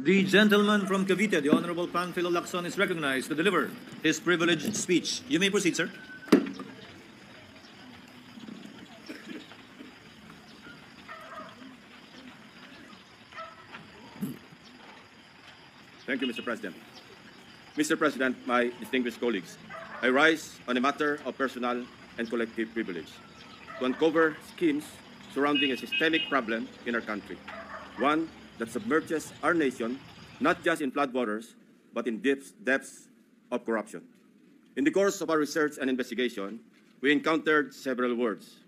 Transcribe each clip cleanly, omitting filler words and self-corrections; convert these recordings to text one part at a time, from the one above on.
The gentleman from Cavite, the Honorable Panfilo Lacson, is recognized to deliver his privileged speech. You may proceed, sir. Thank you, Mr. President. Mr. President, my distinguished colleagues, I rise on a matter of personal and collective privilege to uncover schemes surrounding a systemic problem in our country, one that submerges our nation not just in floodwaters, but in depths of corruption. In the course of our research and investigation, we encountered several words.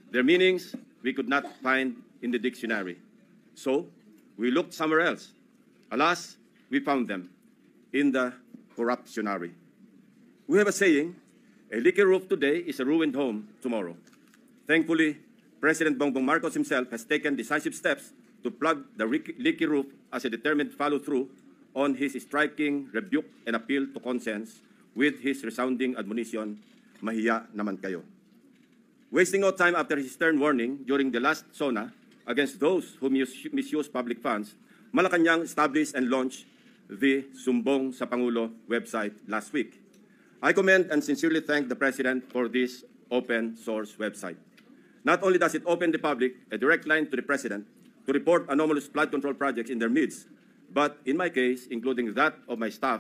Their meanings we could not find in the dictionary. So we looked somewhere else. Alas, we found them in the corruptionary. We have a saying, a leaky roof today is a ruined home tomorrow. Thankfully, President Bongbong Marcos himself has taken decisive steps to plug the leaky roof as a determined follow-through on his striking rebuke and appeal to conscience with his resounding admonition, mahiya naman kayo. Wasting no time after his stern warning during the last SONA against those who misuse public funds, Malacanang established and launched the Sumbong sa Pangulo website last week. I commend and sincerely thank the President for this open source website. Not only does it open the public a direct line to the President to report anomalous flood control projects in their midst, but in my case, including that of my staff,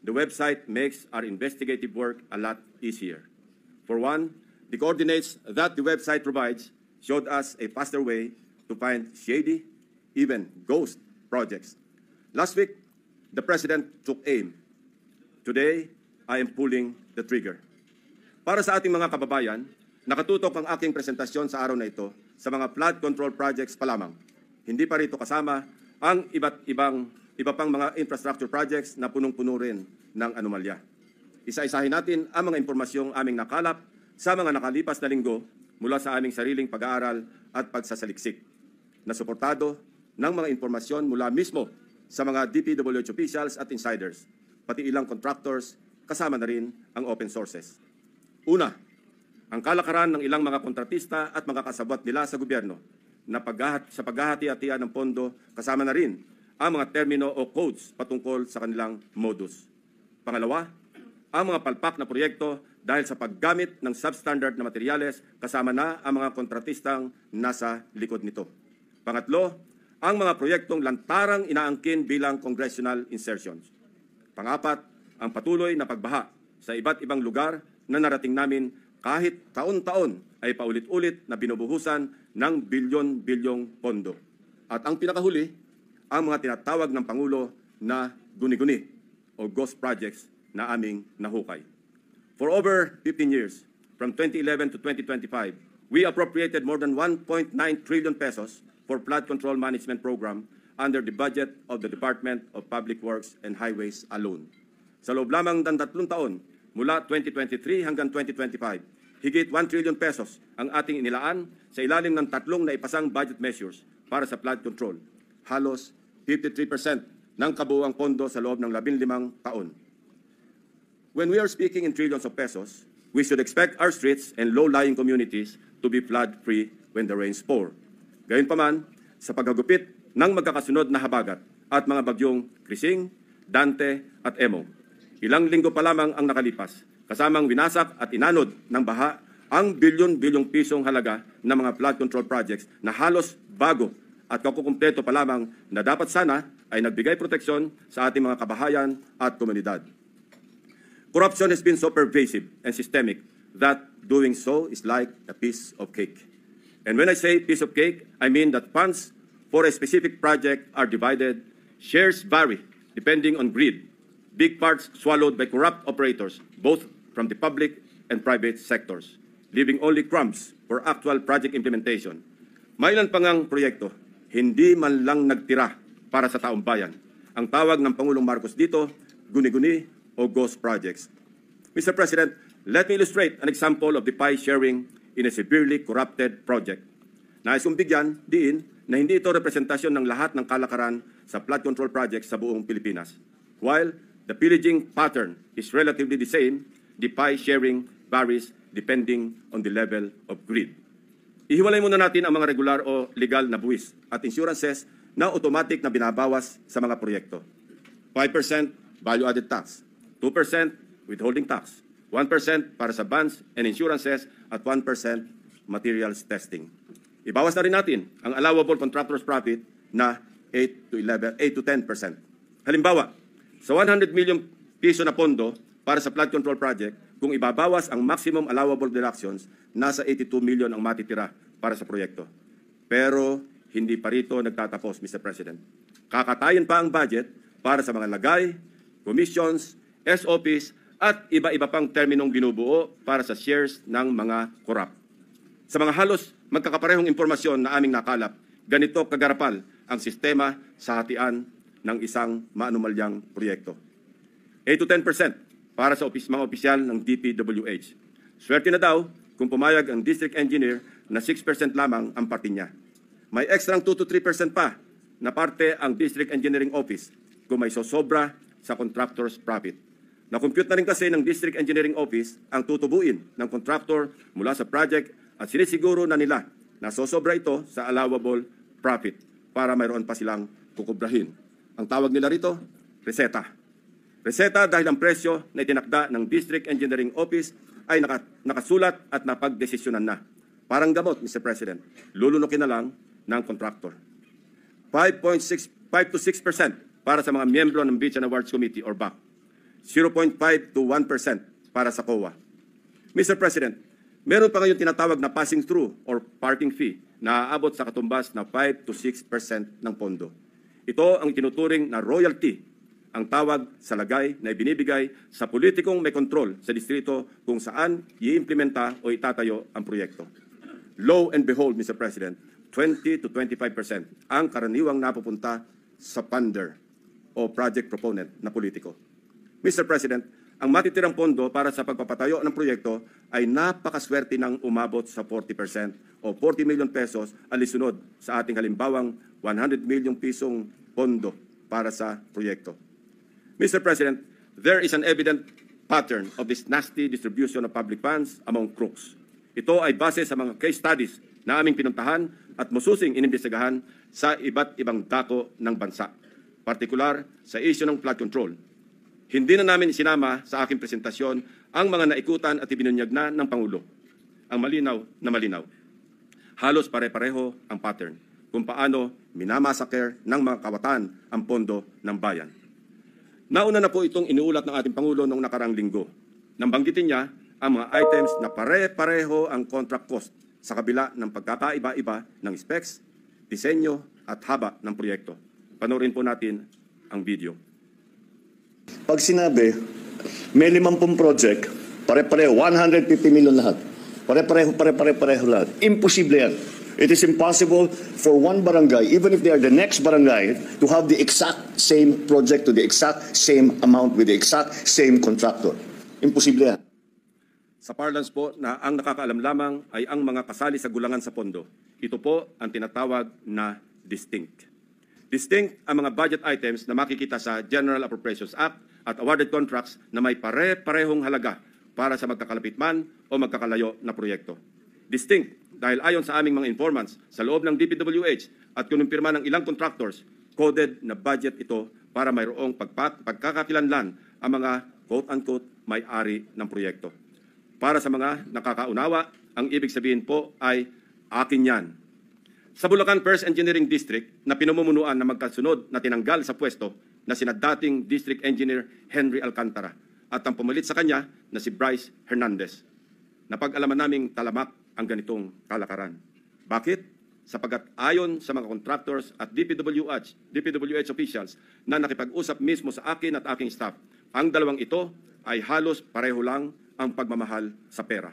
the website makes our investigative work a lot easier. For one, the coordinates that the website provides showed us a faster way to find shady, even ghost projects. Last week, the President took aim. Today, I am pulling the trigger. Para sa ating mga kababayan, nakatutok ang aking presentasyon sa araw na ito sa mga flood control projects pa lamang. Hindi pa rito kasama ang iba pang mga infrastructure projects na punong-puno rin ng anomalya. Isa-isahin natin ang mga impormasyong aming nakalap sa mga nakalipas na linggo mula sa aming sariling pag-aaral at pagsasaliksik, na suportado ng mga impormasyon mula mismo sa mga DPWH officials at insiders, pati ilang contractors, kasama na rin ang open sources. Una, ang kalakaran ng ilang mga kontratista at mga kasabwat nila sa gobyerno na sa paghahati-hatian ng pondo, kasama na rin ang mga termino o codes patungkol sa kanilang modus. Pangalawa, ang mga palpak na proyekto dahil sa paggamit ng substandard na materyales, kasama na ang mga kontratistang nasa likod nito. Pangatlo, ang mga proyektong lantarang inaangkin bilang congressional insertions. Pangapat, ang patuloy na pagbaha sa iba't ibang lugar na narating namin kahit taon-taon ay paulit-ulit na binubuhusan ng bilyon-bilyong pondo. At ang pinakahuli, ang mga tinatawag ng Pangulo na guni-guni o ghost projects na aming nahukay. For over 15 years, from 2011 to 2025, we appropriated more than 1.9 trillion pesos for flood control management program under the budget of the Department of Public Works and Highways alone. Sa loob lamang ng 3 taon, mula 2023 hanggang 2025, higit 1 trillion pesos ang ating inilaan sa ilalim ng 3 naipasang budget measures para sa flood control. Halos 53% ng kabuuang pondo sa loob ng 15 taon. When we are speaking in trillions of pesos, we should expect our streets and low-lying communities to be flood-free when the rains pour. Gayunpaman, sa paghagupit ng magkakasunod na habagat at mga bagyong Krising, Dante at Emo, ilang linggo pa lamang ang nakalipas, kasamang winasak at inanod ng baha ang bilyon-bilyong pisong halaga ng mga flood control projects na halos bago at kakukumpleto pa lamang na dapat sana ay nagbigay proteksyon sa ating mga kabahayan at komunidad. Corruption has been so pervasive and systemic that doing so is like a piece of cake. And when I say piece of cake, I mean that funds for a specific project are divided, shares vary depending on greed, big parts swallowed by corrupt operators, both from the public and private sectors, leaving only crumbs for actual project implementation. Mailan pa ngang proyekto, hindi man lang nagtira para sa taong bayan. Ang tawag ng Pangulong Marcos dito, guni-guni o ghost projects. Mr. President, let me illustrate an example of the pie sharing in a severely corrupted project. Nais kong bigyan diin na hindi ito representasyon ng lahat ng kalakaran sa flood control projects sa buong Pilipinas. While the pillaging pattern is relatively the same, the pie sharing varies depending on the level of greed. Ihiwalay muna natin ang mga regular o legal na buwis at insurances na automatic na binabawas sa mga proyekto. 5% value-added tax, 2% withholding tax, 1% para sa bonds and insurances, at 1% materials testing. Ibawas na rin natin ang allowable contractor's profit na 8 to 10%. Halimbawa, sa 100 million piso na pondo para sa flood control project, kung ibabawas ang maximum allowable deductions, nasa 82 million ang matitira para sa proyekto. Pero hindi pa rito nagtatapos, Mr. President. Kakatayin pa ang budget para sa mga lagay, commissions, SOPs, at iba-iba pang terminong binubuo para sa shares ng mga korap. Sa mga halos magkakaparehong impormasyon na aming nakalap, ganito kagarapal ang sistema sa hatian ng isang maanumalyang proyekto. 8 to 10% para sa mga opisyal ng DPWH. Swerte na daw kung pumayag ang district engineer na 6% lamang ang parte niya. May extra 2 to 3% pa na parte ang district engineering office kung may sosobra sa contractor's profit. Na-compute na rin kasi ng district engineering office ang tutubuin ng contractor mula sa project at sinisiguro na nila na sosobra ito sa allowable profit para mayroon pa silang kukubrahin. Ang tawag nila rito, reseta. Reseta dahil ang presyo na itinakda ng district engineering office ay nakasulat at napagdesisyonan na. Parang gamot, Mr. President, lulunukin na lang ng contractor. 5 to 6% para sa mga miyembro ng Beach and Awards Committee or BAC. 0.5 to 1% para sa COA. Mr. President, meron pa ngayon tinatawag na passing through or parking fee na aabot sa katumbas na 5 to 6% ng pondo. Ito ang tinuturing na royalty, ang tawag sa lagay na ibinibigay sa politikong may kontrol sa distrito kung saan i-implementa o itatayo ang proyekto. Lo and behold, Mr. President, 20 to 25% ang karaniwang napupunta sa funder o project proponent na politiko. Mr. President, ang matitirang pondo para sa pagpapatayo ng proyekto ay napakaswerte ng umabot sa 40% o 40 million pesos alisunod sa ating halimbawang 100 million pisong pondo para sa proyekto. Mr. President, there is an evident pattern of this nasty distribution of public funds among crooks. Ito ay base sa mga case studies na aming pinuntahan at masusing inimbestigahan sa iba't ibang dako ng bansa, partikular sa issue ng flood control. Hindi na namin isinama sa aking presentasyon ang mga naikutan at ibinunyag na ng Pangulo. Ang malinaw na malinaw. Halos pare-pareho ang pattern kung paano minamasaker ng mga kawatan ang pondo ng bayan. Nauna na po itong iniulat ng ating Pangulo noong nakarang linggo. Nang banggitin niya ang mga items na pare-pareho ang contract cost sa kabila ng pagkakaiba-iba ng specs, disenyo at haba ng proyekto. Panoorin po natin ang video. Pag sinabi, may 50 project, pare-pareho, 150 million lahat. Pare-pareho lahat. Imposible yan. It is impossible for one barangay, even if they are the next barangay, to have the exact same project to the exact same amount with the exact same contractor. Imposible yan. Sa parlance po na ang nakakaalam lamang ay ang mga kasali sa gulangan sa pondo. Ito po ang tinatawag na distinct. Distinct ang mga budget items na makikita sa General Appropriations Act at awarded contracts na may pare-parehong halaga para sa magkakalapit man o magkakalayo na proyekto. Distinct dahil ayon sa aming mga informants sa loob ng DPWH at kinumpirma ng ilang contractors, coded na budget ito para mayroong pagkakakilanlan ang mga quote-unquote may-ari ng proyekto. Para sa mga nakakaunawa, ang ibig sabihin po ay akin yan. Sa Bulacan First Engineering District na pinamumunuan na magkasunod na tinanggal sa pwesto na sina dating District Engineer Henry Alcantara at ang pumalit sa kanya na si Bryce Hernandez. Napag-alaman naming talamak ang ganitong kalakaran. Bakit? Sapagat ayon sa mga contractors at DPWH officials na nakipag-usap mismo sa akin at aking staff, ang dalawang ito ay halos pareho lang ang pagmamahal sa pera.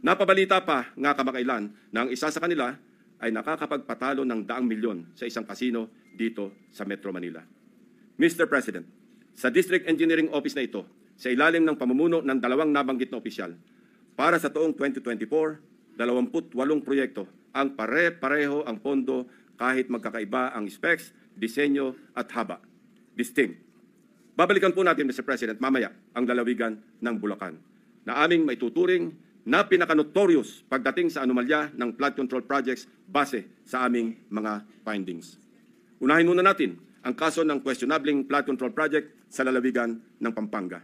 Napabalita pa nga kamakailan na ang isa sa kanila ay nakakapagpatalo ng 100 milyon sa isang kasino dito sa Metro Manila. Mr. President, sa District Engineering Office na ito, sa ilalim ng pamumuno ng dalawang nabanggit na opisyal, para sa taong 2024, 28 proyekto ang pare-pareho ang pondo kahit magkakaiba ang specs, disenyo at haba. Distinct. Babalikan po natin, Mr. President, mamaya ang lalawigan ng Bulacan na aming maituturing na pinaka-notorious pagdating sa anomalya ng flood control projects base sa aming mga findings. Unahin muna natin ang kaso ng questionabling flood control project sa lalawigan ng Pampanga.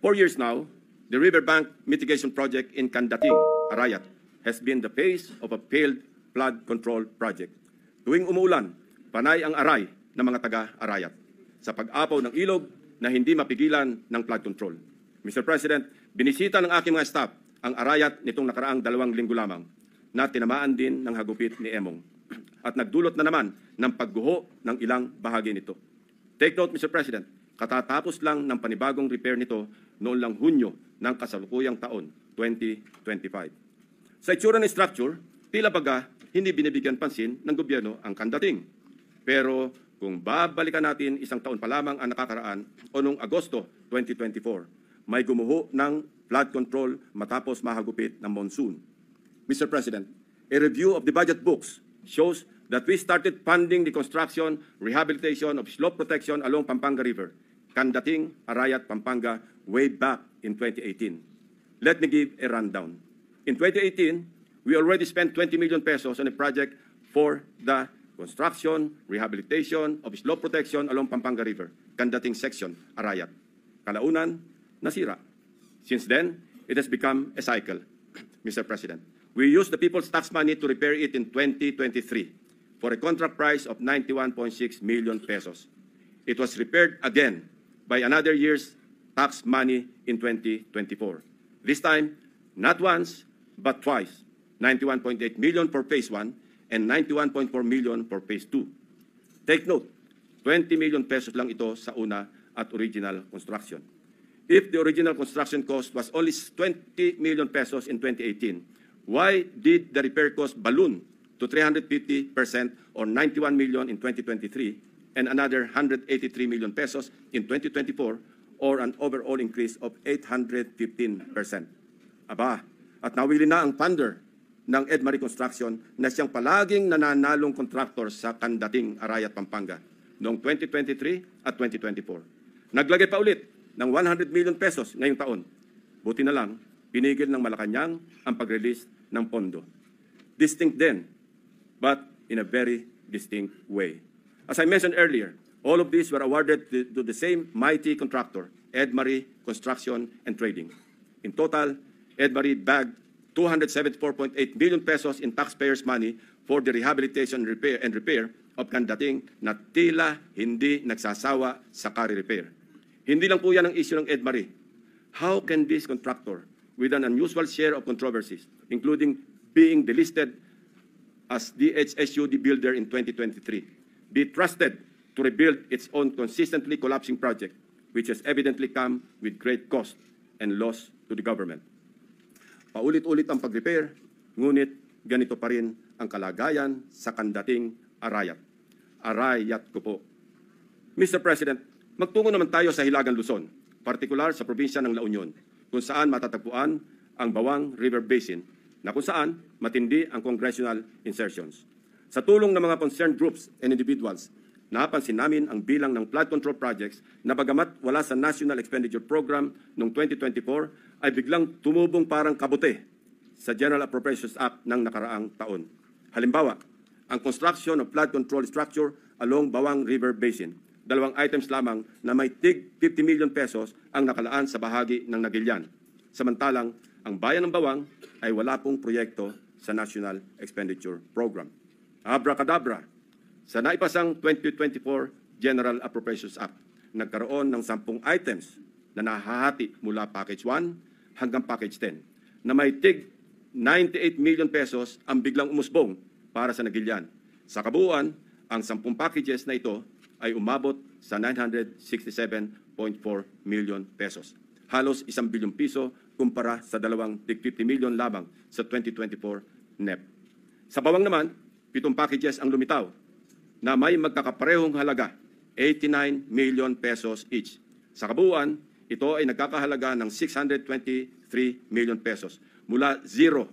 4 years now, the riverbank mitigation project in Candating, Arayat, has been the face of a failed flood control project. Tuwing umuulan, panay ang aray ng mga taga-Arayat sa pag-apaw ng ilog na hindi mapigilan ng flood control. Mr. President, binisita ng aking mga staff ang Arayat nitong nakaraang 2 linggo lamang na tinamaan din ng hagupit ni Emong at nagdulot na naman ng pagguho ng ilang bahagi nito. Take note, Mr. President, katatapos lang ng panibagong repair nito noon lang Hunyo ng kasalukuyang taon, 2025. Sa itsura ng structure, tila baga hindi binibigyan pansin ng gobyerno ang Candating. Pero kung babalikan natin 1 taon pa lamang ang nakakaraan o noong Agosto 2024, may gumuho ng flood control matapos mahagupit ng monsoon. Mr. President, a review of the budget books shows that we started funding the construction, rehabilitation of slope protection along Pampanga River, Candating, Arayat, Pampanga, way back in 2018. Let me give a rundown. In 2018, we already spent 20 million pesos on a project for the construction, rehabilitation of slope protection along Pampanga River, Candating section, Arayat. Kalaunan, nasira. Since then, it has become a cycle, Mr. President. We used the people's tax money to repair it in 2023 for a contract price of 91.6 million pesos. It was repaired again by another year's tax money in 2024. This time, not once, but twice, 91.8 million for phase 1 and 91.4 million for phase 2. Take note, 20 million pesos lang ito sa una at original construction. If the original construction cost was only 20 million pesos in 2018, why did the repair cost balloon to 350% or 91 million in 2023 and another 183 million pesos in 2024 or an overall increase of 815%? Aba, at nawili na ang funder ng Edmari Construction na siyang palaging nananalong contractor sa Candating, Arayat, Pampanga noong 2023 at 2024. Naglagay pa ulit ng 100 million pesos ngayong taon. Buti na lang, pinigil ng Malacanang ang pag-release ng pondo. Distinct then, but in a very distinct way. As I mentioned earlier, all of these were awarded to the same mighty contractor, Edmari Construction and Trading. In total, Edmari bagged 274.8 million pesos in taxpayers' money for the rehabilitation and repair of Candating na tila hindi nagsasawa sa repair. Hindi lang po yan ang issue ng Edmari. How can this contractor, with an unusual share of controversies, including being delisted as DHSUD builder in 2023, be trusted to rebuild its own consistently collapsing project, which has evidently come with great cost and loss to the government? Paulit-ulit ang pag-repair, ngunit ganito pa rin ang kalagayan sa Candating, Arayat. Arayat ko po. Mr. President, magtungo naman tayo sa Hilagang Luzon, partikular sa probinsya ng La Union, kung saan matatagpuan ang Bawang River Basin, na kung saan matindi ang congressional insertions. Sa tulong ng mga concerned groups and individuals, napansin namin ang bilang ng flood control projects na bagamat wala sa National Expenditure Program noong 2024, ay biglang tumubong parang kabute sa General Appropriations Act ng nakaraang taon. Halimbawa, ang construction of flood control structure along Bawang River Basin. 2 items lamang na may tig 50 million pesos ang nakalaan sa bahagi ng Nagilian. Samantalang, ang bayan ng Bawang ay wala pong proyekto sa National Expenditure Program. Abracadabra, sa naipasang 2024 General Appropriations Act, nagkaroon ng 10 items na nahahati mula Package 1 hanggang Package 10 na may tig 98 million pesos ang biglang umusbong para sa Nagilian. Sa kabuuan, ang 10 packages na ito ay umabot sa 967.4 million pesos. Halos 1 bilyong piso kumpara sa 2 tig 50 million lamang sa 2024 NEP. Sa Bawang naman, 7 packages ang lumitaw na may magkakaparehong halaga, 89 million pesos each. Sa kabuuan, ito ay nagkakahalaga ng 623 million pesos mula zero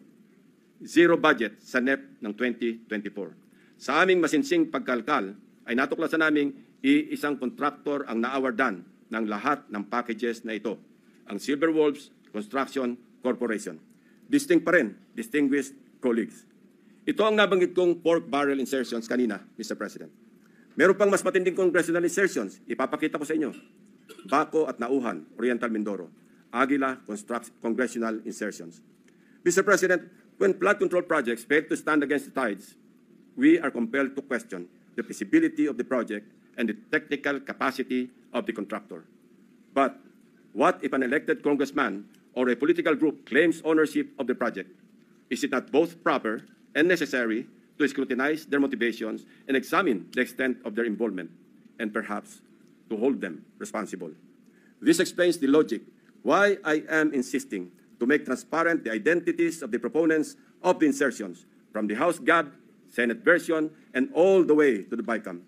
budget sa NEP ng 2024. Sa aming masinsing pagkalkal, ay natuklasan naming isang kontraktor ang naawardan ng lahat ng packages na ito, ang Silver Wolves Construction Corporation. Distinct pa rin, distinguished colleagues. Ito ang nabanggit kong pork barrel insertions kanina, Mr. President. Meron pang mas matinding congressional insertions. Ipapakita ko sa inyo. Baco at Nauhan, Oriental Mindoro. Aguila, congressional insertions. Mr. President, when flood control projects fail to stand against the tides, we are compelled to question the feasibility of the project and the technical capacity of the contractor. But what if an elected congressman or a political group claims ownership of the project? Is it not both proper and necessary to scrutinize their motivations and examine the extent of their involvement, and perhaps to hold them responsible? This explains the logic why I am insisting to make transparent the identities of the proponents of the insertions, from the House GAB, Senate version, and all the way to the BICAM.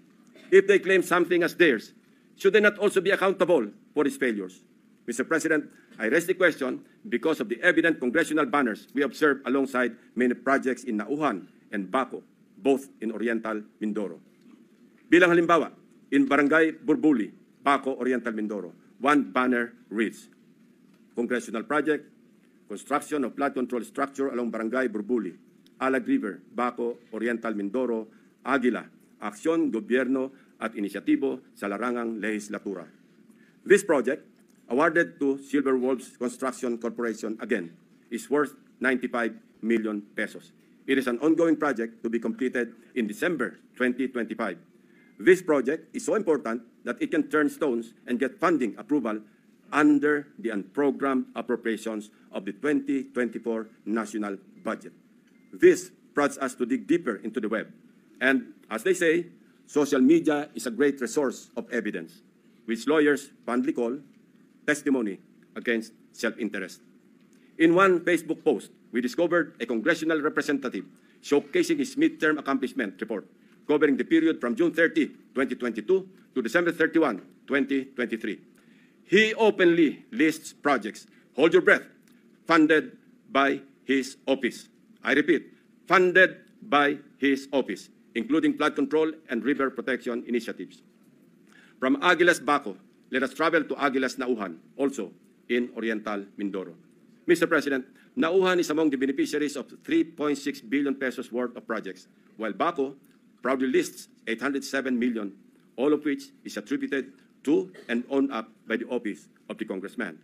If they claim something as theirs, should they not also be accountable for its failures? Mr. President, I raise the question because of the evident congressional banners we observed alongside many projects in Nauhan and Baco, both in Oriental Mindoro. Bilang halimbawa, in Barangay Burbuli, Baco, Oriental Mindoro, one banner reads, Congressional Project, Construction of Flood Control Structure along Barangay Burbuli, Alag River, Baco, Oriental Mindoro, Aguila, Aksyon, Gobyerno at Inisyatibo sa Larangang Lehislatura. This project, awarded to Silver Wolves Construction Corporation again, is worth 95 million pesos. It is an ongoing project to be completed in December 2025. This project is so important that it can turn stones and get funding approval under the unprogrammed appropriations of the 2024 national budget. This prompts us to dig deeper into the web. And as they say, social media is a great resource of evidence, which lawyers fondly call testimony against self-interest. In one Facebook post, we discovered a congressional representative showcasing his midterm accomplishment report covering the period from June 30, 2022 to December 31, 2023. He openly lists projects, hold your breath, funded by his office. I repeat, funded by his office, including flood control and river protection initiatives. From Aguilas Baco, let us travel to Aguilas Nauhan, also in Oriental Mindoro. Mr. President, Nauhan is among the beneficiaries of 3.6 billion pesos worth of projects, while Baco proudly lists 807 million, all of which is attributed to and owned up by the office of the congressman.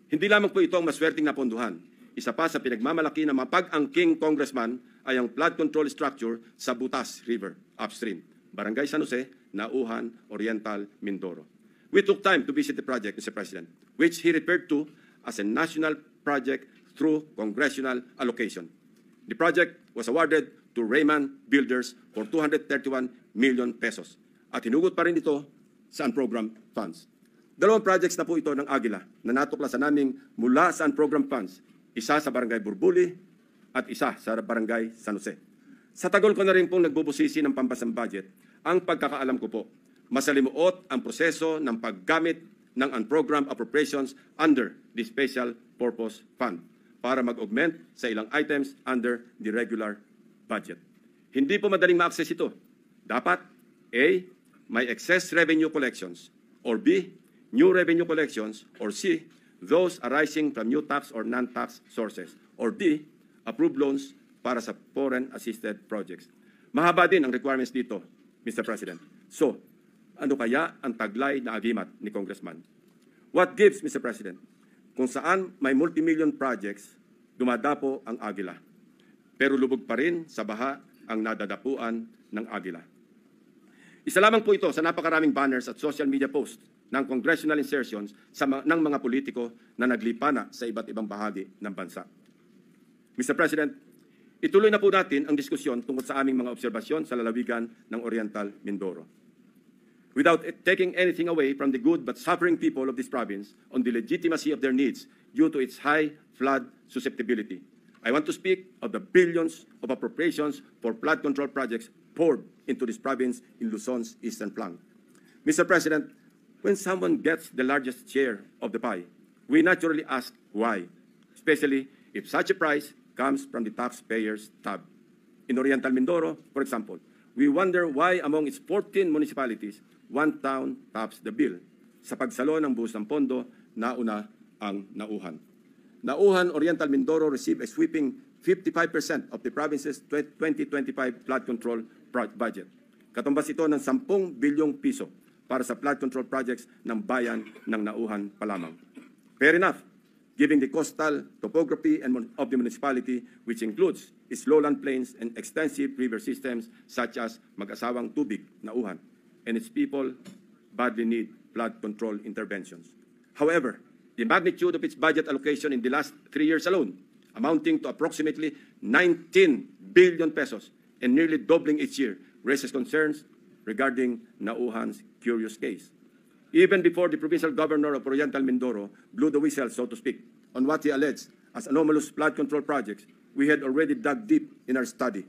Hindi lamang po ito ang maswerteng napondohan. Isa pa sa pinagmamalaki ng mapag-angking congressman ay ang flood control structure sa Butas River, upstream, Barangay San Jose, Nauhan, Oriental Mindoro. We took time to visit the project, Mr. President, which he referred to as a national project through congressional allocation. The project was awarded to Raymond Builders for 231 million pesos. At hinugot pa rin ito sa unprogrammed funds. Dalawang projects na po ito ng Aguila na natuklasan naming mula sa unprogrammed funds, isa sa Barangay Burbuli at isa sa Barangay San Jose. Sa tagal ko na rin pong nagbubusisi ng pampasang budget, ang pagkakaalam ko po, masalimuot ang proseso ng paggamit ng unprogrammed appropriations under the Special Purpose Fund para mag-augment sa ilang items under the regular budget. Hindi po madaling ma-access ito. Dapat A, may excess revenue collections, or B, new revenue collections, or C, those arising from new tax or non-tax sources, or D, approved loans para sa foreign-assisted projects. Mahaba din ang requirements dito, Mr. President. So, ano kaya ang taglay na agimat ni Congressman? What gives, Mr. President? Kung saan may multimillion projects, dumadapo ang Aguila. Pero lubog pa rin sa baha ang nadadapuan ng Aguila. Isa lamang po ito sa napakaraming banners at social media posts ng congressional insertions ng mga politiko na naglipana sa iba't ibang bahagi ng bansa. Mr. President, ituloy na po natin ang diskusyon tungkol sa aming mga obserbasyon sa lalawigan ng Oriental Mindoro. Without taking anything away from the good but suffering people of this province on the legitimacy of their needs due to its high flood susceptibility, I want to speak of the billions of appropriations for flood control projects poured into this province in Luzon's eastern flank. Mr. President, when someone gets the largest share of the pie, we naturally ask why, especially if such a price comes from the taxpayers' tab. In Oriental Mindoro, for example, we wonder why among its 14 municipalities, one town tops the bill. Sa pagsalo ng buhos ng pondo, nauna ang Nauhan. Nauhan, Oriental Mindoro received a sweeping 55% of the province's 2025 flood control budget, Katumbas ito ng 10 bilyong piso para sa flood control projects ng bayan ng Nauhan pa lamang. Fair enough, given the coastal topography and of the municipality, which includes its lowland plains and extensive river systems such as Mag-asawang Tubig, Nauhan, and its people badly need flood control interventions. However, the magnitude of its budget allocation in the last 3 years alone, amounting to approximately 19 billion pesos and nearly doubling each year, raises concerns regarding Nauhan's curious case. Even before the provincial governor of Oriental Mindoro blew the whistle, so to speak, on what he alleged as anomalous flood control projects, we had already dug deep in our study,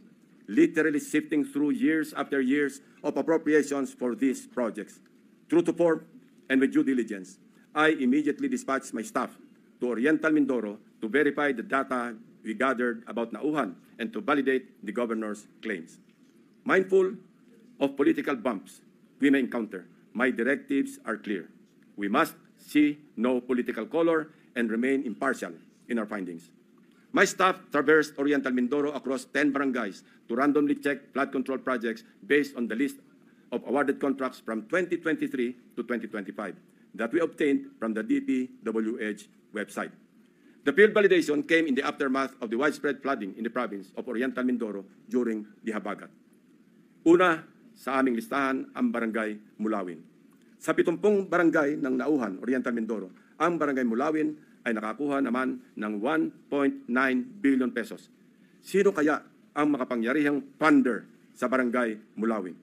literally sifting through years after years of appropriations for these projects. True to form and with due diligence, I immediately dispatched my staff to Oriental Mindoro to verify the data we gathered about Nauhan and to validate the governor's claims. Mindful of political bumps we may encounter, my directives are clear. We must see no political color and remain impartial in our findings. My staff traversed Oriental Mindoro across 10 barangays to randomly check flood control projects based on the list of awarded contracts from 2023 to 2025 that we obtained from the DPWH website. The field validation came in the aftermath of the widespread flooding in the province of Oriental Mindoro during the Habagat. Una sa aming listahan ang Barangay Mulawin. Sa 70 barangay ng Nauhan, Oriental Mindoro, ang Barangay Mulawin ay nakakuha naman ng 1.9 billion pesos. Sino kaya ang makapangyarihang funder sa Barangay Mulawin?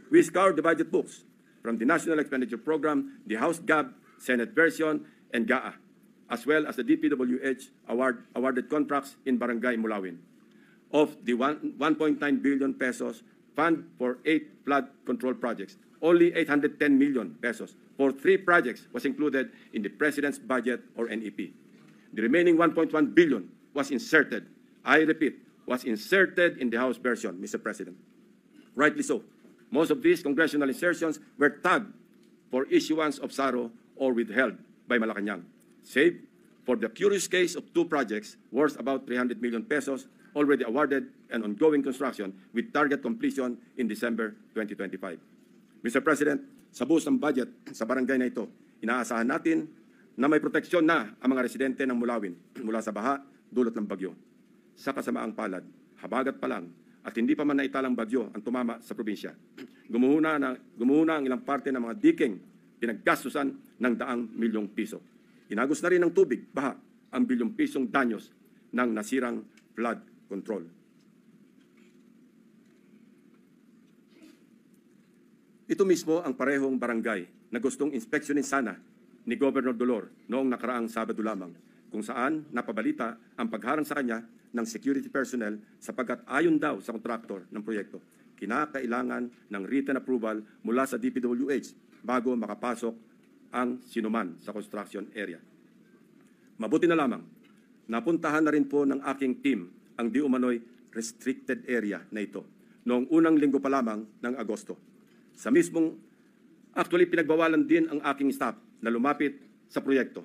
We scoured the budget books from the National Expenditure Program, the House GAB, Senate version, and GAA, as well as the DPWH awarded contracts in Barangay Mulawin. Of the 1.9 billion pesos fund for 8 flood control projects, only 810 million pesos for 3 projects was included in the President's budget or NEP. The remaining 1.1 billion was inserted, I repeat, was inserted in the House version, Mr. President. Rightly so. Most of these congressional insertions were tagged for issuance of SARO or withheld by Malacanang, save for the curious case of 2 projects worth about 300 million pesos already awarded and ongoing construction with target completion in December 2025. Mr. President, sa buhos ng budget sa barangay na ito, inaasahan natin na may proteksyon na ang mga residente ng Mulawin mula sa baha dulot ng bagyo. Sa kasamaang palad, habagat pa lang at hindi pa man naitalang bagyo ang tumama sa probinsya. Gumuhuna ang ilang parte ng mga diking pinaggastusan ng 100 milyong piso. Inagos na rin ng tubig, baha, ang bilyong pisong danyos ng nasirang flood control. Ito mismo ang parehong barangay na gustong inspeksyonin sana ni Governor Dolor noong nakaraang Sabado lamang, kung saan napabalita ang pagharang sa kanya ng security personnel sapagkat ayon daw sa kontraktor ng proyekto, kinakailangan ng written approval mula sa DPWH bago makapasok ang sinuman sa construction area. Mabuti na lamang, napuntahan na rin po ng aking team ang di umano'y restricted area na ito noong unang linggo pa lamang ng Agosto. Sa mismong, actually pinagbawalan din ang aking staff na lumapit sa proyekto.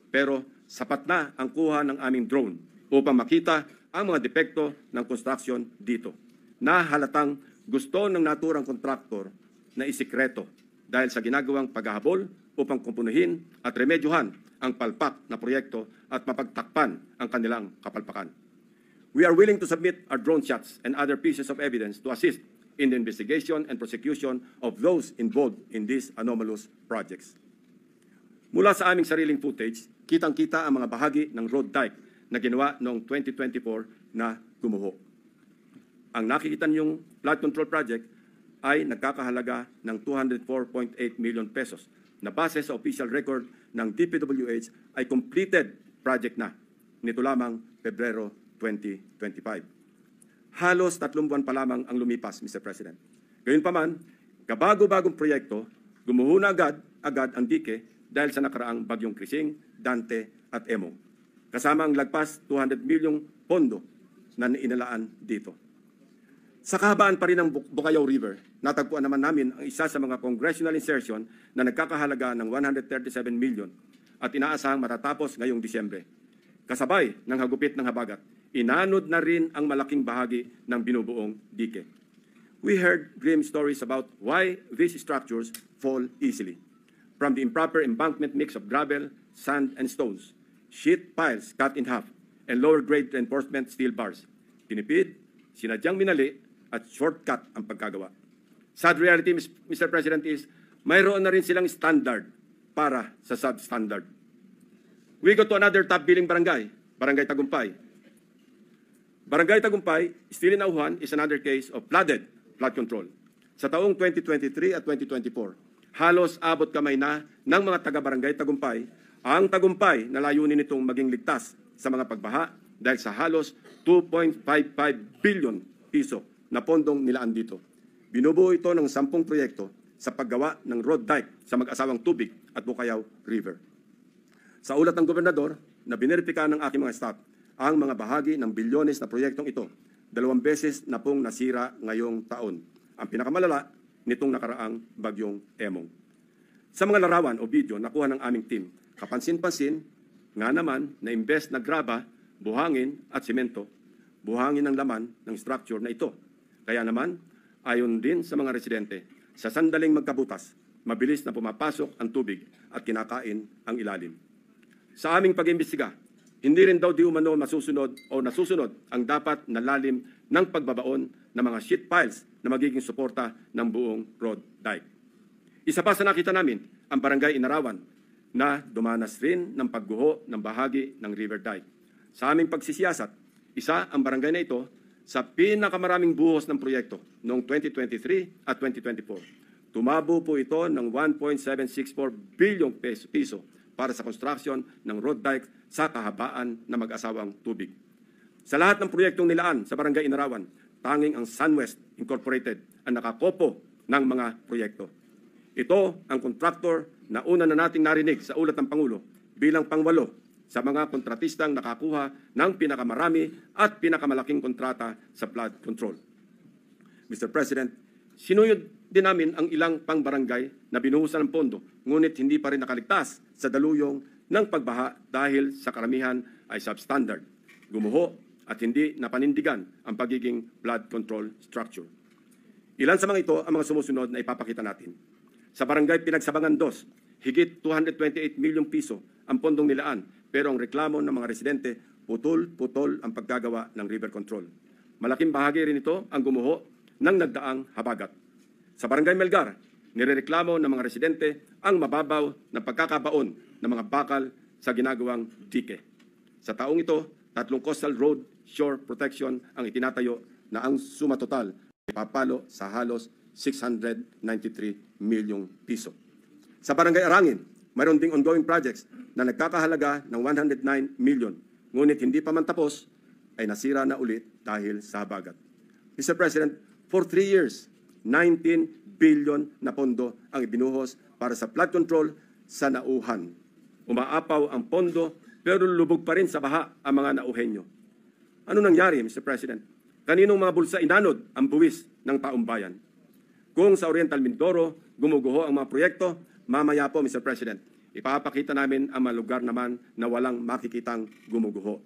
Pero sapat na ang kuha ng aming drone upang makita ang mga depekto ng construction dito, na halatang gusto ng naturang kontraktor na isikreto dahil sa ginagawang paghahabol upang kumpunuhin at remedyohan ang palpak na proyekto at mapagtakpan ang kanilang kapalpakan. We are willing to submit our drone shots and other pieces of evidence to assist in the investigation and prosecution of those involved in these anomalous projects. Mula sa aming sariling footage, kitang-kita ang mga bahagi ng road dike na ginawa noong 2024 na gumuho. Ang nakikita niyong flood control project ay nagkakahalaga ng 204.8 million pesos na base sa official record ng DPWH ay completed project na nito lamang Pebrero 2025. Halos 3 buwan pa lamang ang lumipas, Mr. President. Gayunpaman, kabago-bagong proyekto, gumuho na agad ang dike dahil sa nakaraang bagyong Krising, Dante at Emong. Kasama ang lagpas 200 milyong pondo na inalaan dito. Sa kahabaan pa rin ng Bukayaw River, natagpuan naman namin ang isa sa mga congressional insertion na nagkakahalaga ng 137 million at inaasahang matatapos ngayong Disyembre. Kasabay ng hagupit ng habagat, inanod na rin ang malaking bahagi ng binubuong dike. We heard grim stories about why these structures fall easily. From the improper embankment mix of gravel, sand, and stones, sheet piles cut in half, and lower-grade reinforcement steel bars. Tinipid, sinadyang minali, at shortcut ang pagkagawa. Sad reality, Mr. President, is mayroon na rin silang standard para sa substandard. We go to another top-billing barangay, Barangay Tagumpay. Barangay Tagumpay, still in Auhan, is another case of flood control. Sa taong 2023 at 2024, halos abot kamay na ng mga taga-Barangay Tagumpay ang Tagumpay na layunin nitong maging ligtas sa mga pagbaha dahil sa halos 2.55 billion piso na pondong nilaan dito. Binubuo ito ng 10 proyekto sa paggawa ng road dike sa mag-asawang Tubig at Bukayaw River. Sa ulat ng gobernador na bineripika ng aking mga staff, ang mga bahagi ng bilyones na proyektong ito, 2 beses na pong nasira ngayong taon. Ang pinakamalala nitong nakaraang bagyong Emong. Sa mga larawan o video nakuha ng aming team, kapansin-pansin nga naman na imbes na graba, buhangin at simento, buhangin ang laman ng structure na ito. Kaya naman, ayon din sa mga residente, sa sandaling magkabutas, mabilis na pumapasok ang tubig at kinakain ang ilalim. Sa aming pag-imbestiga, hindi rin daw di umano masusunod o nasusunod ang dapat na lalim ng pagbabaon ng mga sheet piles na magiging suporta ng buong road dike. Isa pa sa nakita namin, ang Barangay Inarawan na dumanas rin ng pagguho ng bahagi ng river dike. Sa aming pagsisiyasat, isa ang barangay na ito sa pinakamaraming buhos ng proyekto noong 2023 at 2024. Tumabo po ito ng 1.764 billion piso para sa construction ng road dike sa kahabaan ng mag-asawang Tubig. Sa lahat ng proyektong nilaan sa Barangay Inarawan, tanging ang SunWest Incorporated ang nakakopo ng mga proyekto. Ito ang kontraktor na una na nating narinig sa ulat ng Pangulo bilang pangwalo sa mga kontratistang nakakuha ng pinakamarami at pinakamalaking kontrata sa flood control. Mr. President, sinuyod din namin ang ilang pang-barangay na binuhusan ng pondo, ngunit hindi pa rin nakaligtas sa daluyong ng pagbaha dahil sa karamihan ay substandard, gumuho at hindi napanindigan ang pagiging flood control structure. Ilan sa mga ito ang mga sumusunod na ipapakita natin. Sa Barangay Pinagsabangan 2, higit 228 milyong piso ang pondong nilaan, pero ang reklamo ng mga residente, putol-putol ang paggagawa ng river control. Malaking bahagi rin ito ang gumuho ng nagdaang habagat. Sa Barangay Melgar, nirereklamo ng mga residente ang mababaw na pagkakabaon ng mga bakal sa ginagawang dike. Sa taong ito, 3 coastal road shore protection ang itinatayo na ang suma total ay papalo sa halos 693 milyong piso. Sa Barangay Arangin, mayroon ding ongoing projects na nagkakahalaga ng 109 million, ngunit hindi pa man tapos ay nasira na ulit dahil sa habagat. Mr. President, for 3 years, 19 billion na pondo ang ibinuhos para sa flood control sa Nauhan. Umaapaw ang pondo pero lubog pa rin sa baha ang mga nauhenyo. Ano nangyari, Mr. President? Kaninong mga bulsa inanod ang buwis ng taong bayan? Kung sa Oriental Mindoro gumuguho ang mga proyekto, mamaya po, Mr. President, ipapakita namin ang mga lugar naman na walang makikitang gumuguho.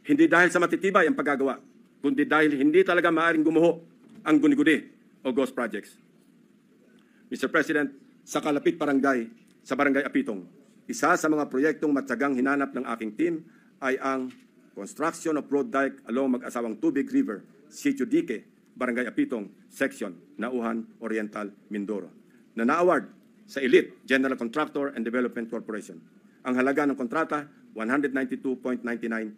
Hindi dahil sa matitibay ang paggagawa, kundi dahil hindi talaga maaaring gumuho ang guni-guni o ghost projects. Mr. President, sa kalapit barangay, sa Barangay Apitong, isa sa mga proyektong matyagang hinanap ng aking team ay ang construction of road dike along mag-asawang Tubig River, Sitio Dique, Barangay Apitong, Section, Nauhan, Oriental, Mindoro, na na-award sa Elite General Contractor and Development Corporation. Ang halaga ng kontrata, 192.99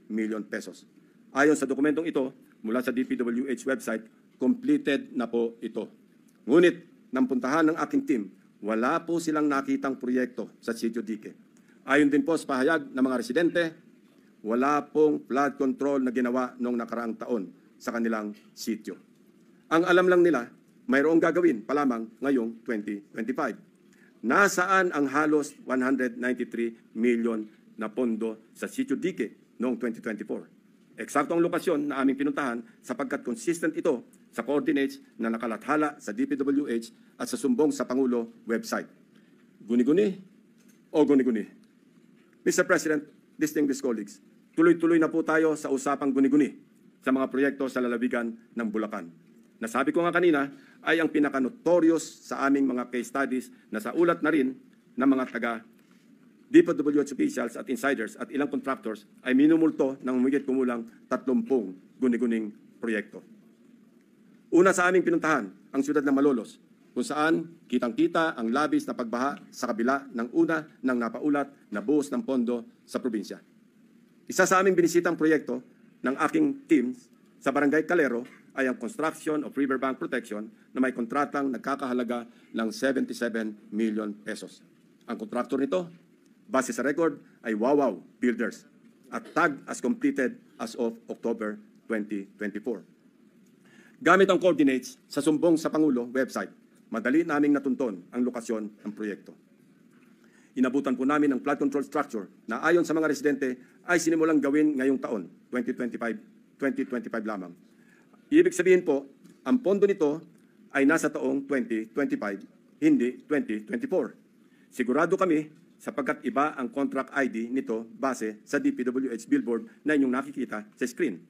million pesos. Ayon sa dokumentong ito, mula sa DPWH website, completed na po ito. Ngunit, nang puntahan ng aking team, wala po silang nakitang proyekto sa Sitio Dique. Ayon din po sa pahayag ng mga residente, wala pong flood control na ginawa noong nakaraang taon sa kanilang sitio. Ang alam lang nila, mayroong gagawin pa lamang ngayong 2025. Nasaan ang halos 193 million na pondo sa Sitio Dique noong 2024? Eksakto ang lokasyon na aming pinuntahan sapagkat consistent ito sa coordinates na nakalathala sa DPWH at sa sumbong sa Pangulo website. Guni-guni o guni-guni? Mr. President, distinguished colleagues, tuloy-tuloy na po tayo sa usapang guni-guni sa mga proyekto sa lalawigan ng Bulacan. Nasabi ko nga kanina, ay ang pinaka-notorious sa aming mga case studies na sa ulat na rin ng mga taga DPWH officials at insiders at ilang contractors ay minumulto ng humigit kumulang 30 guni-guning proyekto. Una sa aming pinuntahan, ang siyudad ng Malolos, kung saan kitang-kita ang labis na pagbaha sa kabila ng una ng napaulat na buhos ng pondo sa probinsya. Isa sa aming binisitang proyekto ng aking teams sa Barangay Calero ay ang Construction of Riverbank Protection na may kontratang nagkakahalaga ng 77 million pesos. Ang kontraktor nito, base sa record, ay Wawaw Builders at tag as completed as of October 2024. Gamit ang coordinates sa sumbong sa Pangulo website, madali naming natunton ang lokasyon ng proyekto. Inabutan po namin ang flood control structure na ayon sa mga residente ay sinimulang gawin ngayong taon, 2025 lamang. Ibig sabihin po, ang pondo nito ay nasa taong 2025, hindi 2024. Sigurado kami sapagkat iba ang contract ID nito base sa DPWH billboard na inyong nakikita sa screen.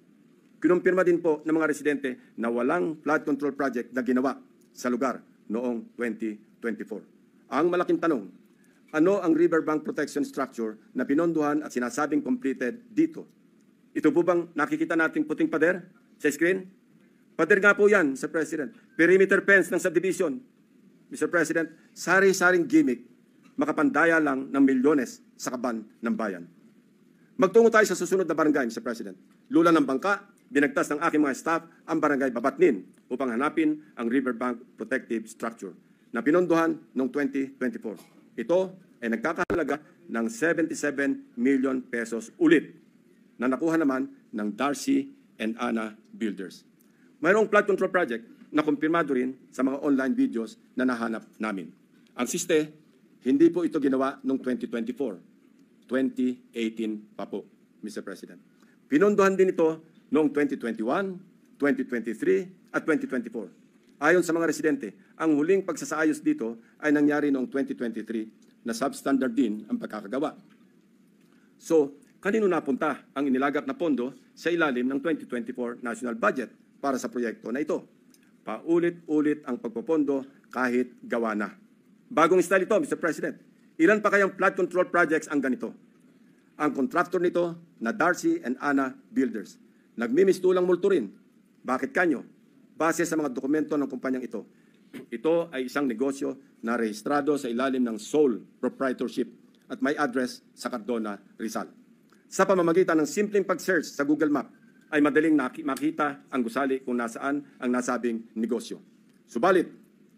Kinumpirma din po ng mga residente na walang flood control project na ginawa sa lugar noong 2024. Ang malaking tanong, ano ang riverbank protection structure na pinondohan at sinasabing completed dito? Ito po bang nakikita nating puting pader sa screen? Pader nga po yan, Mr. President. Perimeter fence ng subdivision. Mr. President, sari-saring gimmick, makapandaya lang ng milyones sa kaban ng bayan. Magtungo tayo sa susunod na barangay, Mr. President. Lula ng bangka, binagtas ng aking mga staff ang barangay Babatnin upang hanapin ang riverbank protective structure na pinondohan noong 2024. Ito ay nagkakahalaga ng 77 million pesos ulit na nakuha naman ng Darcy and Ana Builders. Mayroong flood control project na kumpirmado rin sa mga online videos na nahanap namin. Ang siste, hindi po ito ginawa noong 2024. 2018 pa po, Mr. President. Pinondohan din ito noong 2021, 2023 at 2024. Ayon sa mga residente, ang huling pagsasaayos dito ay nangyari noong 2023 na substandard din ang pagkakagawa. So, kanino napunta ang inilagak na pondo sa ilalim ng 2024 national budget para sa proyekto na ito? Paulit-ulit ang pagpopondo kahit gawa na. Bagong style ito, Mr. President. Ilan pa kayang flood control projects ang ganito? Ang kontraktor nito na Darcy and Ana Builders. Nagmimistulang multo rin. Bakit kanyo? Base sa mga dokumento ng kumpanyang ito. Ito ay isang negosyo na rehistrado sa ilalim ng sole proprietorship at may address sa Cardona, Rizal. Sa pamamagitan ng simpleng pag-search sa Google Map, ay madaling makita ang gusali kung nasaan ang nasabing negosyo. Subalit,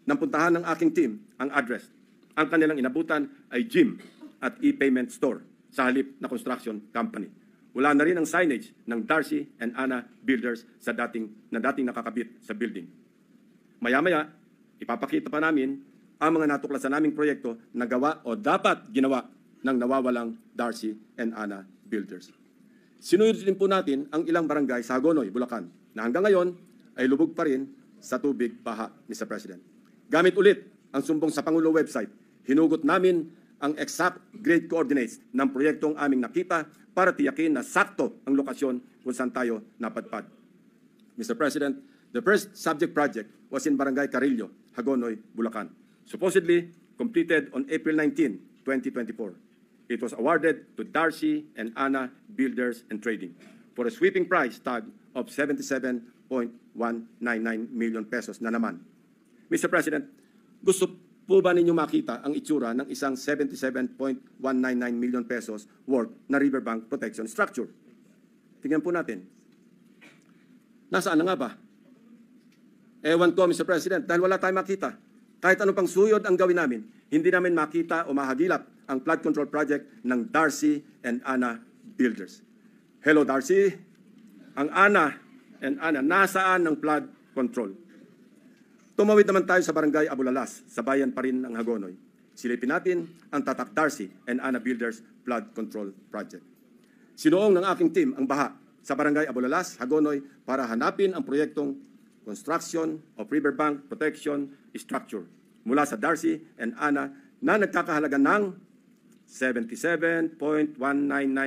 nang puntahan ng aking team ang address, ang kanilang inabutan ay gym at e-payment store sa halip na construction company. Wala na rin ang signage ng Darcy and Ana Builders na dating nakakabit sa building. Maya-maya, ipapakita pa namin ang mga natuklasan naming proyekto na gawa o dapat ginawa ng nawawalang Darcy and Ana Builders. Sinunod din po natin ang ilang barangay sa Hagonoy, Bulacan, na hanggang ngayon ay lubog pa rin sa tubig baha, Mr. President. Gamit ulit ang sumbong sa Pangulo website, hinugot namin ang exact grade coordinates ng proyektong aming nakita para tiyakin na sakto ang lokasyon kung saan tayo napadpad. Mr. President, the first subject project was in Barangay Carillo, Hagonoy, Bulacan, supposedly completed on April 19, 2024. It was awarded to Darcy and Ana Builders and Trading for a sweeping price tag of 77.199 million pesos na naman. Mr. President, gusto po ba ninyo makita ang itsura ng isang 77.199 million pesos worth na riverbank protection structure? Tingnan po natin. Nasaan na nga ba? Ewan ko, Mr. President, dahil wala tayong makita. Kahit ano pang suyod ang gawin namin, hindi namin makita o mahagilap ang flood control project ng Darcy and Ana Builders. Hello, Darcy. Ang Ana and Ana, nasaan ng flood control? Tumawid naman tayo sa Barangay Abulalas, sa bayan pa rin ng Hagonoy. Silipin natin ang tatak Darcy and Ana Builders Flood Control Project. Sinuong ng aking team ang baha sa Barangay Abulalas, Hagonoy para hanapin ang proyektong Construction of Riverbank Protection Structure mula sa Darcy and Ana na nagkakahalaga ng 77.199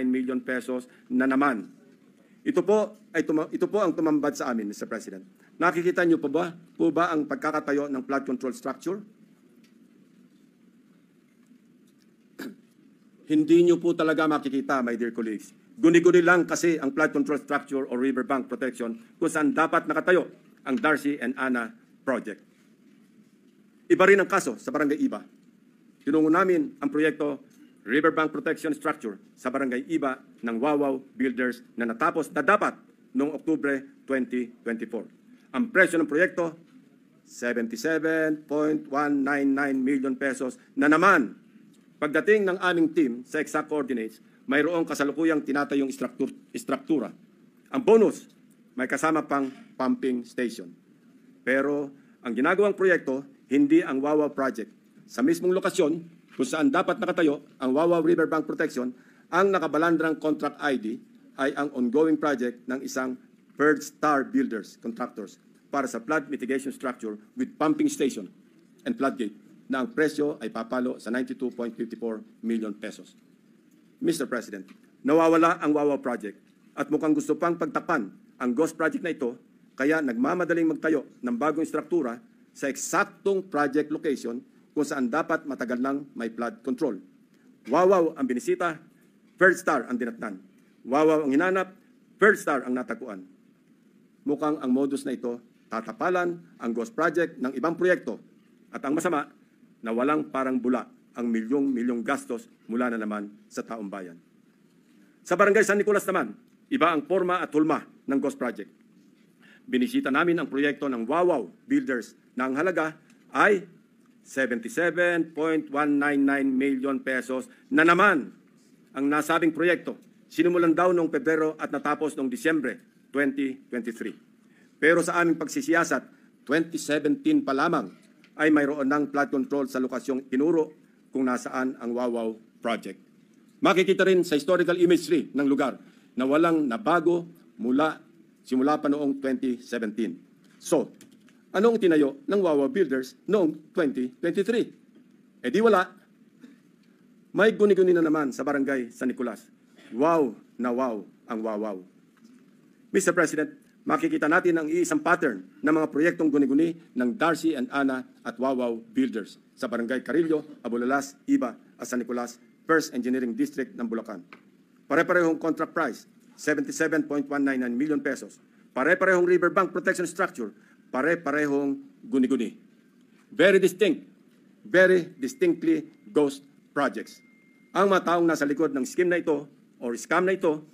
million pesos na naman. Ito po ang tumambad sa amin, Mr. President. Nakikita niyo po ba ang pagkakatayo ng flood control structure? Hindi niyo po talaga makikita, my dear colleagues. Guni-guni lang kasi ang flood control structure o riverbank protection kung saan dapat nakatayo ang Darcy and Ana project. Iba rin ang kaso sa Barangay Iba. Tinungo namin ang proyekto Riverbank Protection Structure sa Barangay Iba ng Wawaw Builders na natapos na dapat noong Oktubre 2024. Ang presyo ng proyekto, 77.199 million pesos na naman. Pagdating ng aming team sa exact coordinates, mayroong kasalukuyang tinatayong istruktura. Ang bonus, may kasama pang pumping station. Pero ang ginagawang proyekto, hindi ang Wawaw Project. Sa mismong lokasyon, kung saan dapat nakatayo ang Wawaw Riverbank Protection, ang nakabalandrang contract ID ay ang ongoing project ng isang Third Star Builders Contractors para sa flood mitigation structure with pumping station and floodgate na ang presyo ay papalo sa 92.54 million pesos. Mr. President, nawawala ang Wawaw Project at mukhang gusto pang pagtakpan ang ghost project na ito kaya nagmamadaling magtayo ng bagong struktura sa eksaktong project location kung saan dapat matagal nang may flood control. Wawaw ang binisita, Third Star ang dinatnan. Wawaw ang hinanap, Third Star ang natagpuan. Mukhang ang modus na ito, tatapalan ang ghost project ng ibang proyekto. At ang masama, na walang parang bula ang milyong-milyong gastos mula na naman sa taong bayan. Sa Barangay San Nicolas naman, iba ang forma at hulma ng ghost project. Binisita namin ang proyekto ng Wawaw Builders na ang halaga ay 77.199 million pesos na naman ang nasabing proyekto. Sinimulan daw noong Pebrero at natapos noong Disyembre 2023. Pero sa aming pagsisiyasat, 2017 pa lamang ay mayroon ng flood control sa lokasyong tinuro kung nasaan ang Wawaw Project. Makikita rin sa historical imagery ng lugar na walang nabago simula pa noong 2017. So, anong tinayo ng Wawaw Builders noong 2023? Eh di wala. May guni-guni na naman sa Barangay San Nicolas. Wow na wow ang Wawaw. Mr. President, makikita natin ang iisang pattern ng mga proyektong guni-guni ng Darcy and Ana at Wawaw Builders sa Barangay Carillo, Abulalas, Iba at San Nicolas, First Engineering District ng Bulacan. Pare-parehong contract price, 77.199 million pesos. Pare-parehong riverbank protection structure, pare-parehong guni-guni. Very distinctly ghost projects. Ang mga taong nasa likod ng scheme na ito or scam na ito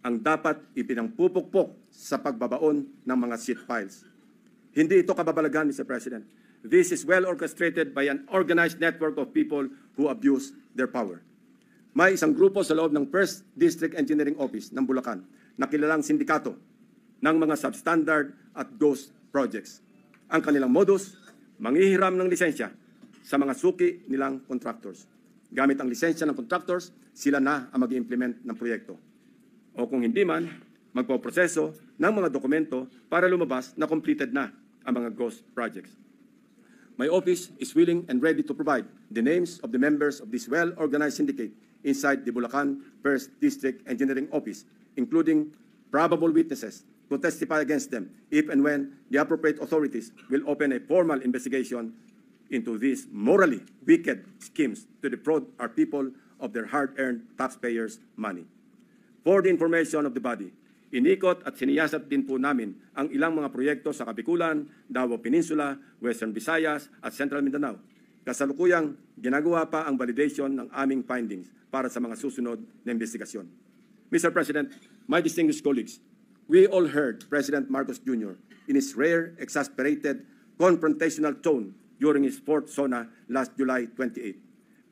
ang dapat ipinangpupukpok sa pagbabaon ng mga seat files. Hindi ito kababalagan, Mr. President. This is well orchestrated by an organized network of people who abuse their power. May isang grupo sa loob ng First District Engineering Office ng Bulacan na kilalang sindikato ng mga substandard at ghost projects. Ang kanilang modus, manghihiram ng lisensya sa mga suki nilang contractors. Gamit ang lisensya ng contractors, sila na ang mag-implement ng proyekto. O kung hindi man, magpoproseso ng mga dokumento para lumabas na completed na ang mga ghost projects. My office is willing and ready to provide the names of the members of this well-organized syndicate inside the Bulacan First District Engineering Office, including probable witnesses to testify against them if and when the appropriate authorities will open a formal investigation into these morally wicked schemes to defraud our people of their hard-earned taxpayers' money. For the information of the body, inikot at siniyasat din po namin ang ilang mga proyekto sa Kabikulan, Davao Peninsula, Western Visayas at Central Mindanao. Kasalukuyang ginagawa pa ang validation ng aming findings para sa mga susunod na investigasyon. Mr. President, my distinguished colleagues, we all heard President Marcos Jr. in his rare, exasperated, confrontational tone during his fourth SONA last July 28.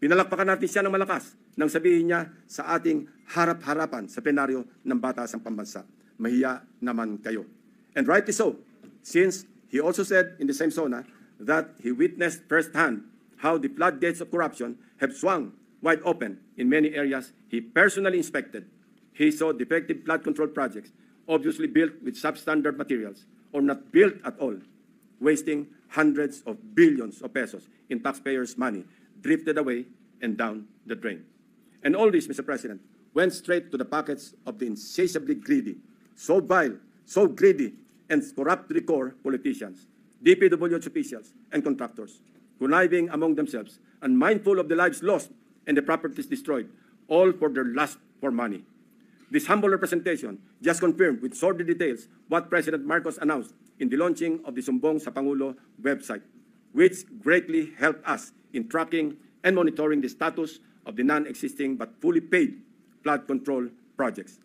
Pinalakpakan natin siya ng malakas nang sabihin niya sa ating harap-harapan sa plenaryo ng Batasang Pambansa, mahiya naman kayo. And rightly so, since he also said in the same SONA that he witnessed firsthand how the floodgates of corruption have swung wide open in many areas he personally inspected. He saw defective flood control projects, obviously built with substandard materials or not built at all, wasting hundreds of billions of pesos in taxpayers' money, drifted away and down the drain. And all this, Mr. President, went straight to the pockets of the insatiably greedy, so vile, so greedy, and corruptly core politicians, DPWH officials, and contractors, conniving among themselves and mindful of the lives lost and the properties destroyed, all for their lust for money. This humble representation just confirmed with sordid details what President Marcos announced in the launching of the Sumbong sa Pangulo website, which greatly helped us in tracking and monitoring the status of the non-existing but fully paid flood control projects.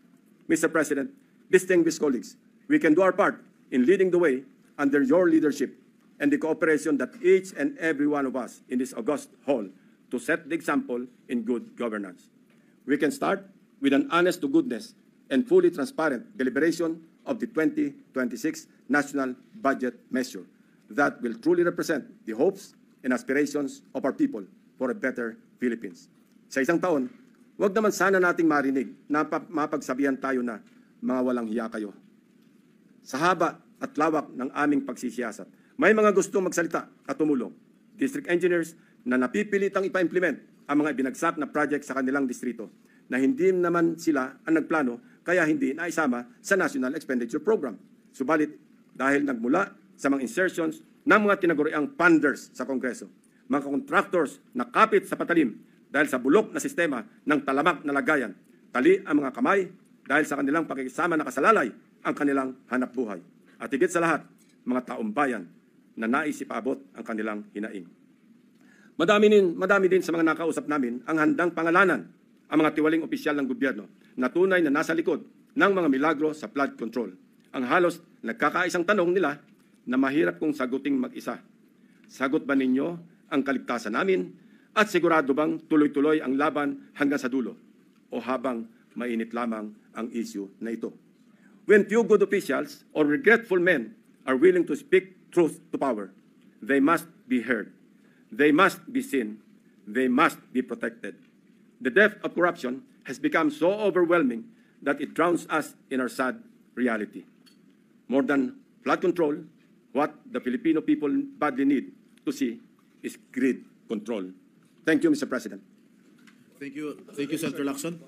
Mr. President, distinguished colleagues, we can do our part in leading the way under your leadership and the cooperation that each and every one of us in this august hall to set the example in good governance. We can start with an honest-to-goodness and fully transparent deliberation of the 2026 National Budget Measure that will truly represent the hopes and aspirations of our people for a better Philippines. Sa isang taon, huwag naman sana nating marinig na mapagsabihan tayo na mga walang hiya kayo. Sa haba at lawak ng aming pagsisiyasat, may mga gustong magsalita at tumulong. District engineers na napipilitang ipa-implement ang mga ibinagsak na project sa kanilang distrito na hindi naman sila ang nagplano kaya hindi naisama sa National Expenditure Program. Subalit, dahil nagmula sa mga insertions ng mga tinaguriang funders sa Kongreso, mga contractors na kapit sa patalim dahil sa bulok na sistema ng talamak na lagayan, tali ang mga kamay dahil sa kanilang pakikisama na kasalalay ang kanilang hanapbuhay. At higit sa lahat, mga taong bayan na nais ipaabot ang kanilang hinaing. Madami din sa mga nakausap namin ang handang pangalanan ang mga tiwaling opisyal ng gobyerno na tunay na nasa likod ng mga milagro sa flood control. Ang halos nagkakaisang tanong nila na mahirap kong saguting mag-isa. Sagot ba ninyo ang kaligtasan namin at sigurado bang tuloy-tuloy ang laban hanggang sa dulo o habang mainit lamang ang issue na ito? When few good officials or regretful men are willing to speak truth to power, they must be heard. They must be seen. They must be protected. The depth of corruption has become so overwhelming that it drowns us in our sad reality. More than flood control, what the Filipino people badly need to see is grid control. Thank you, Mr. President. Thank you, Senator Lacson.